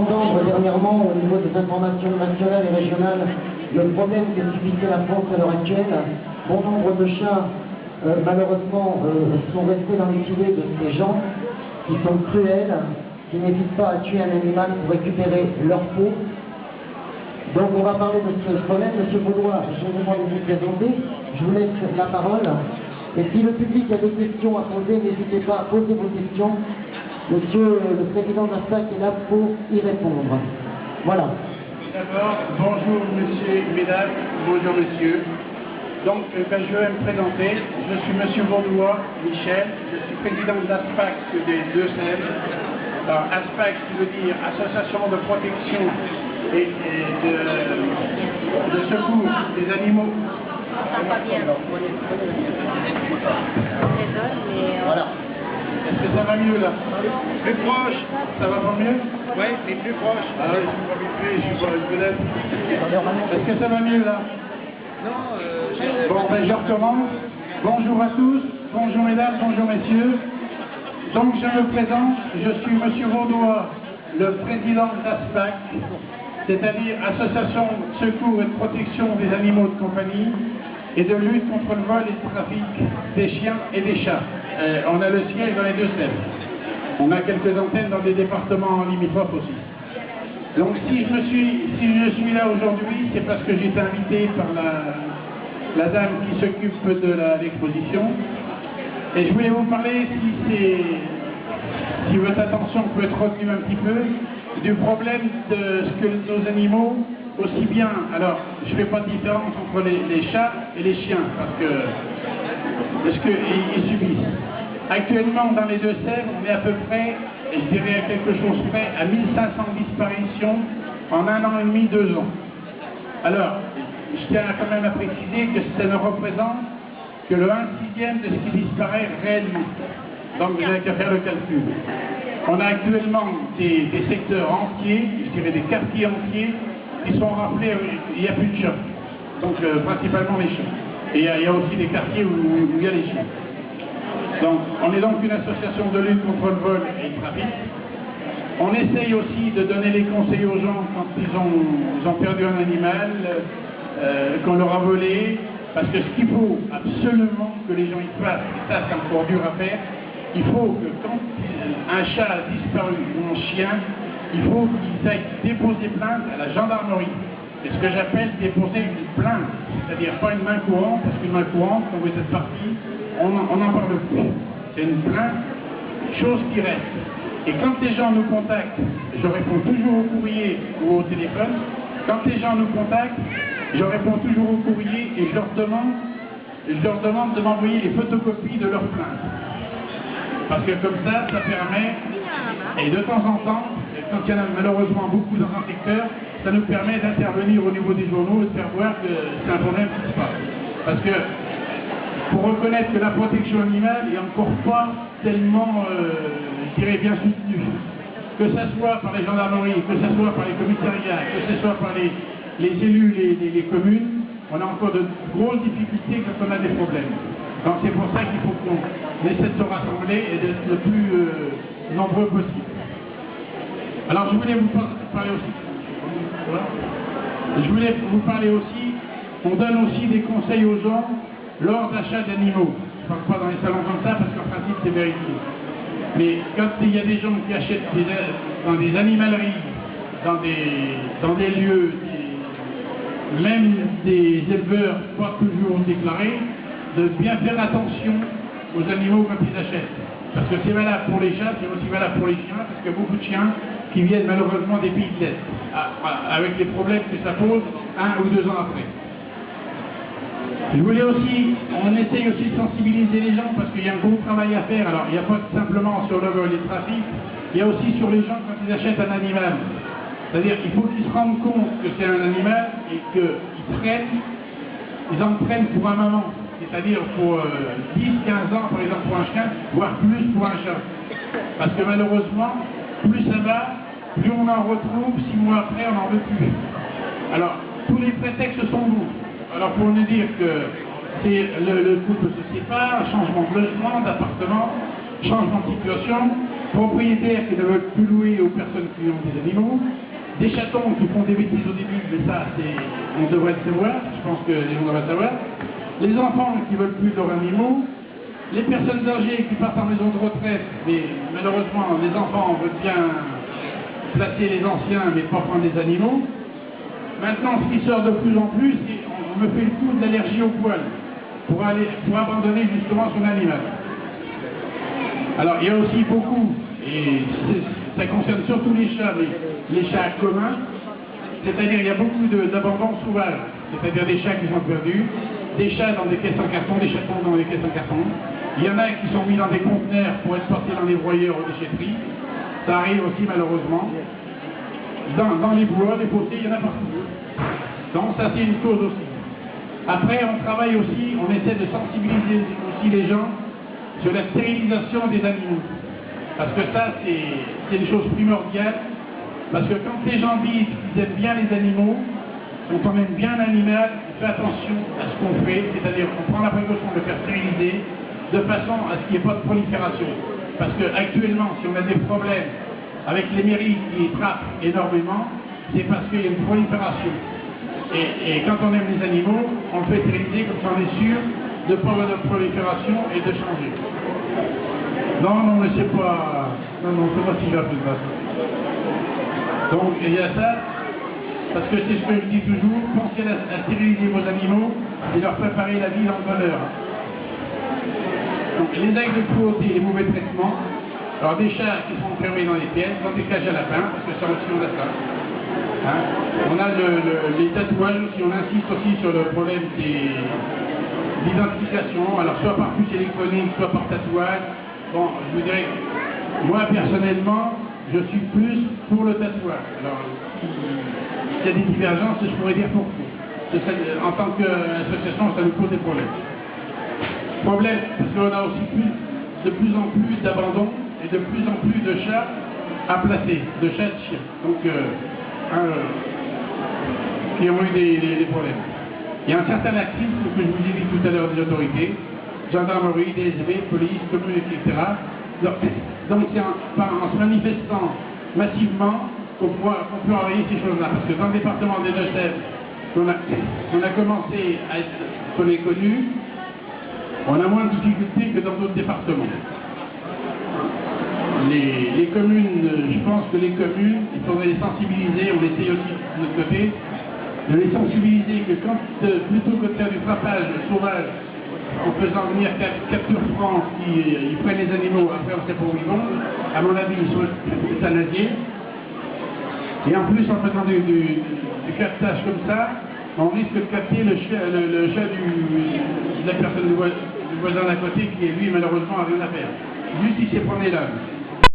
entendre dernièrement au niveau des informations nationales et régionales le problème que subissait la France à l'heure actuelle. Bon nombre de chats, malheureusement, sont restés dans les filets de ces gens qui sont cruels, qui n'hésitent pas à tuer un animal pour récupérer leur peau. Donc on va parler de ce problème. Monsieur Baudouin, je vous demande de vous présenter. Je vous laisse la parole. Et si le public a des questions à poser, n'hésitez pas à poser vos questions. Monsieur le président de la SPAC est là pour y répondre. Voilà. D'abord, bonjour monsieur, mesdames, bonjour monsieur. Donc je vais me présenter. Je suis monsieur Baudouin, Michel. Je suis président de l'ASPAC des Deux-Sèvres. Alors ASPAC, qui veut dire Association de protection et de secours des animaux. Pas bien. Voilà. Est-ce que ça va mieux là? Plus proche? Ça va pas mieux? Oui, c'est plus proche. Ah oui, je suis pas habitué, je suis pas une vedette. Est-ce que ça va mieux là? Non, bon, ben je recommence. Bonjour à tous, bonjour mesdames, bonjour messieurs. Donc je me présente, je suis monsieur Baudouin, le président de l'ASPAC, c'est-à-dire Association de secours et de protection des animaux de compagnie et de lutte contre le vol et le trafic des chiens et des chats. On a le siège dans les Deux-Sèvres. On a quelques antennes dans des départements limitrophes aussi. Donc si je suis là aujourd'hui, c'est parce que j'ai été invité par la dame qui s'occupe de l'exposition. Et je voulais vous parler, si votre attention peut être retenue un petit peu, du problème de ce que nos animaux, aussi bien, alors je ne fais pas de différence entre les chats et les chiens, parce que ce qu'ils subissent. Actuellement, dans les Deux-Sèvres, on est à peu près, et je dirais à quelque chose près, à 1500 disparitions en 1 an et demi, 2 ans. Alors, je tiens quand même à préciser que ça ne représente que le 1/6 de ce qui disparaît réellement. Donc vous n'avez qu'à faire le calcul. On a actuellement des secteurs entiers, je dirais des quartiers entiers, qui sont rappelés, il n'y a plus de chats. Donc principalement les chats. Et il y a aussi des quartiers où il y a les chiens. Donc on est donc une association de lutte contre le vol et le trafic. On essaye aussi de donner les conseils aux gens quand ils ont perdu un animal, qu'on leur a volé, parce que ce qu'il faut absolument que les gens y fassent, et ça c'est encore dur à faire, il faut que quand un chat a disparu ou un chien, il faut qu'ils aillent déposer plainte à la gendarmerie. C'est ce que j'appelle déposer une plainte, c'est-à-dire pas une main courante, parce qu'une main courante, quand vous êtes parti, on n'en parle plus. C'est une plainte, chose qui reste. Et quand les gens nous contactent, je réponds toujours au courrier ou au téléphone, quand les gens nous contactent, je réponds toujours au courrier et je leur demande de m'envoyer les photocopies de leurs plaintes. Parce que comme ça permet, et de temps en temps, quand il y en a malheureusement beaucoup dans un secteur, ça nous permet d'intervenir au niveau des journaux et de faire voir que c'est un problème qui se passe. Parce que, pour reconnaître que la protection animale n'est encore pas tellement, je dirais, bien soutenue, que ce soit par les gendarmeries, que ce soit par les commissariats, que ce soit par les élus, les communes, on a encore de grosses difficultés quand on a des problèmes. Donc c'est pour ça qu'il faut qu'on essaie de se rassembler et d'être le plus nombreux possible. Alors je voulais vous parler aussi. Voilà. Je voulais vous parler aussi, on donne aussi des conseils aux gens lors d'achat d'animaux. Je ne parle pas dans les salons comme ça parce qu'en principe c'est vérifié. Mais quand il y a des gens qui achètent dans des animaleries, dans des lieux, même des éleveurs pas toujours déclarés, de bien faire attention aux animaux quand ils achètent. Parce que c'est valable pour les chats, c'est aussi valable pour les chiens, parce qu'il y a beaucoup de chiens qui viennent malheureusement des pays de l'Est, avec les problèmes que ça pose 1 ou 2 ans après. Je voulais aussi, on essaye aussi de sensibiliser les gens, parce qu'il y a un gros travail à faire. Alors il n'y a pas simplement sur le vol et le trafic, il y a aussi sur les gens quand ils achètent un animal. C'est-à-dire qu'il faut qu'ils se rendent compte que c'est un animal et qu'ils en prennent pour un moment. C'est-à-dire pour 10-15 ans, par exemple, pour un chien, voire plus pour un chat. Parce que malheureusement, plus ça va, plus on en retrouve, 6 mois après, on n'en veut plus. Alors, tous les prétextes sont bons. Alors, pour nous dire que le couple se sépare, changement de logement, d'appartement, changement de situation, propriétaires qui ne veulent plus louer aux personnes qui ont des animaux, des chatons qui font des bêtises au début, mais ça, on devrait le savoir, je pense que les gens devraient le savoir, les enfants qui ne veulent plus de leurs animaux, les personnes âgées qui partent en maison de retraite, mais malheureusement, les enfants veulent bien placer les anciens, mais pas prendre des animaux. Maintenant, ce qui sort de plus en plus, on me fait le coup de l'allergie au poil, pour abandonner justement son animal. Alors, il y a aussi beaucoup, et ça concerne surtout les chats, mais les chats communs, c'est-à-dire il y a beaucoup d'abandon sauvage, c'est-à-dire des chats qui sont perdus, des chats dans des caisses en carton, des chatons dans des caisses en carton. Il y en a qui sont mis dans des conteneurs pour être portés dans les broyeurs aux déchetteries. Ça arrive aussi malheureusement. Dans les bois, les fossés, il y en a partout. Donc ça c'est une cause aussi. Après on travaille aussi, on essaie de sensibiliser aussi les gens sur la stérilisation des animaux. Parce que ça c'est une chose primordiale. Parce que quand les gens disent qu'ils aiment bien les animaux, quand on aime bien l'animal, on fait attention à ce qu'on fait, c'est-à-dire qu'on prend la précaution de le faire stériliser de façon à ce qu'il n'y ait pas de prolifération. Parce qu'actuellement, si on a des problèmes avec les mairies qui frappent énormément, c'est parce qu'il y a une prolifération. Et quand on aime les animaux, on le fait stériliser comme ça on est sûr de ne pas avoir de prolifération et de changer. Non, mais c'est pas... Non, c'est pas si grave que ça. Donc, il y a ça, parce que c'est ce que je dis toujours, pensez à stériliser vos animaux et leur préparer la vie dans le bonheur. Donc, les actes de cruauté et les mauvais traitements, alors des chats qui sont fermés dans les pièces, dans des cages à lapins, parce que ça aussi on a ça. Hein? On a les tatouages aussi, on insiste aussi sur le problème d'identification, alors soit par puce électronique, soit par tatouage. Bon, je vous dirais, moi personnellement, je suis plus pour le tatouage. Alors, s'il y a des divergences, je pourrais dire pourquoi. En tant qu'association, ça nous pose des problèmes. Problème, parce qu'on a aussi de plus en plus d'abandon et de plus en plus de chats à placer, de chats et de chiens. Donc, qui ont eu des problèmes. Il y a un certain laxisme que je vous ai dit tout à l'heure des autorités, gendarmerie, DSB, police, commune, etc. Donc c'est en se manifestant massivement qu'on peut enrayer ces choses-là. Parce que dans le département des Deux-Sèvres, on a commencé à être connu, on a moins de difficultés que dans d'autres départements. Les communes, je pense que les communes, il faudrait les sensibiliser, on essaye aussi de notre côté, de les sensibiliser que quand, plutôt que de faire du frappage sauvage, en faisant venir Capture France qui prennent les animaux, après on ne sait pas où ils vont, à mon avis ils sont euthanasiés. Et en plus en faisant du captage comme ça, on risque de capter le chat de la personne du voisin d'à côté qui lui malheureusement n'a rien à faire. Juste il s'est promené là.